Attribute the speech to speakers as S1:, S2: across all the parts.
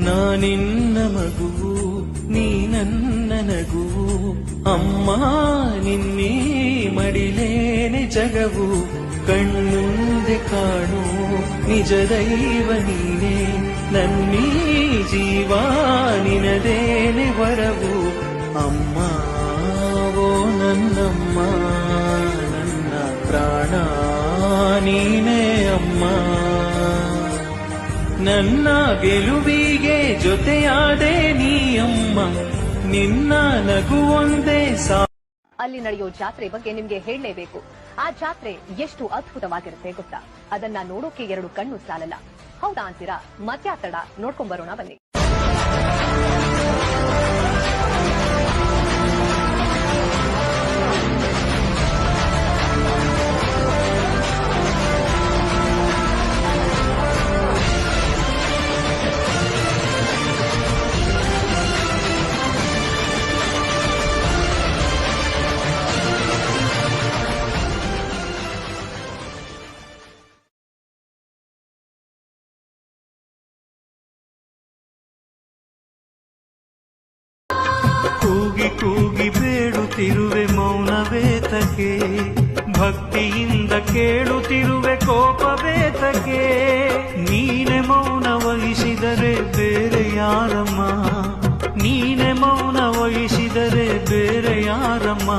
S1: ನಾನಿನ್ನ ಮಗುವು ನೀ ನನ್ನ ನಗುವು ಅಮ್ಮ ನಿನ್ನೀ ಮಡಿಲೇನೆ ಜಗವು ಕಣ್ಣುಂದೆ ಕಾಣು ನಿಜ ದೈವ ನೀನೇ ನನ್ನೀ ಜೀವ ನಿನದೇನೆ ವರವು ಅಮ್ಮ ಓ ನನ್ನಮ್ಮ ನನ್ನ ಪ್ರಾಣ ನೀನೇ ಅಮ್ಮ ನನ್ನ ಗೆಲುವಿಗೆ ಜೊತೆಯಾದೆ ನೀ ಅಮ್ಮ ನಿನ್ನ ನಗು ಒಂದೇ
S2: ಅಲ್ಲಿ ನಡೆಯೋ ಜಾತ್ರೆ ಬಗ್ಗೆ ನಿಮ್ಗೆ ಹೇಳಲೇಬೇಕು. ಆ ಜಾತ್ರೆ ಎಷ್ಟು ಅದ್ಭುತವಾಗಿರುತ್ತೆ ಗೊತ್ತಾ? ಅದನ್ನ ನೋಡೋಕೆ 2 ಕಣ್ಣು ಸಾಲಲ್ಲ. ಹೌದಾ ಅಂತೀರಾ? ಮತ್ಯಾತಡ ನೋಡ್ಕೊಂಡ್ಬರೋಣ ಬನ್ನಿ.
S1: ಕೂಗಿ ಕೂಗಿ ಬೇಡುತ್ತಿರುವೆ ಮೌನವೇತಕ್ಕೆ ಭಕ್ತಿಯಿಂದ ಕೇಳುತ್ತಿರುವೆ ಕೋಪವೇತಕ್ಕೆ ನೀನೆ ಮೌನ ವಹಿಸಿದರೆ ಬೇರೆ ಯಾರಮ್ಮ ನೀನೆ ಮೌನ ವಹಿಸಿದರೆ ಬೇರೆ ಯಾರಮ್ಮ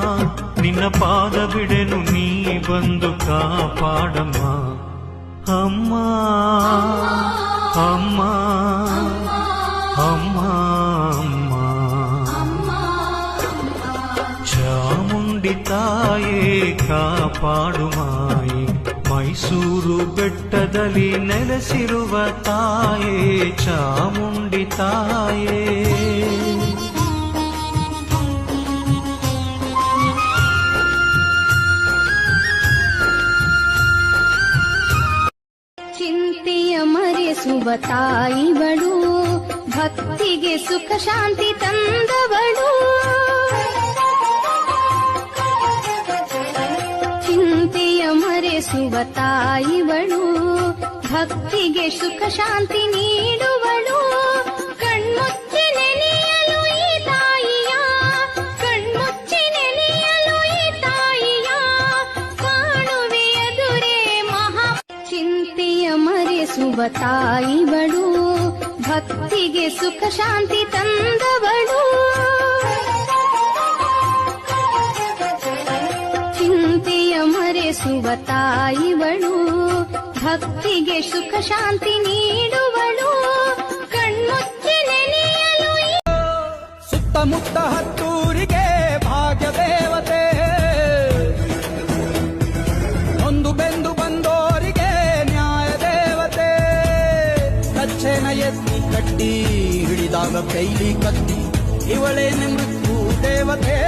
S1: ನಿನ್ನ ಪಾದ ಬಿಡೆನು ನೀ ಬಂದು ಕಾಪಾಡಮ್ಮ ಅಮ್ಮ ಅಮ್ಮ ಅಮ್ಮ ಚಾಮುಂಡಿ ತಾಯೇ ಕಾಪಾಡು ಮಾಯೆ ಮೈಸೂರು ಬೆಟ್ಟದಲ್ಲಿ ನೆಲೆಸಿರುವ ತಾಯೇ ಚಾಮುಂಡಿ ತಾಯೇ
S3: ಚಿಂತೆಯ ಮರೆಸುವ ತಾಯಿಗಳು ಭಕ್ತಿಗೆ ಸುಖ ಶಾಂತಿ ತಂದವಳು ಮರೆಸುವ ತಾಯಿವಳು ಭಕ್ತಿಗೆ ಸುಖ ಶಾಂತಿ ನೀಡುವಳು ಕಣ್ಮುಚ್ಚಿ ನೆನೆಯಲು ಈ ತಾಯಿಯ ಕಣ್ಮುಚ್ಚಿ ನೆನೆಯಲು ಈ ತಾಯಿಯ ಕಾಣುವೆ ಎದುರೇ ಮಹಾ ಚಿಂತೆಯ ಮರೆಸುವ ತಾಯಿವಳು ಭಕ್ತಿಗೆ ಸುಖ ಶಾಂತಿ ತಂದವಳು ಮರೆಸುವ ತಾಯಿವಳು ಭಕ್ತಿಗೆ ಸುಖ ಶಾಂತಿ ನೀಡುವಳು ಕಣ್ಮುಚ್ಚಿ ನೆನೆಯಲು
S4: ಸುತ್ತಮುತ್ತ ಹತ್ತೂರಿಗೆ ಭಾಗ್ಯ ದೇವತೆ ಒಂದು ಬೆಂದು ಬಂದೋರಿಗೆ ನ್ಯಾಯ ದೇವತೆ ಕಚ್ಚೆನ ಎತ್ತಿ ಕಟ್ಟಿ ಹಿಡಿದಾಗ ಕೈಲಿ ಕತ್ತಿ ಇವಳೇನೆ ಮೃತ್ಯು ದೇವತೆ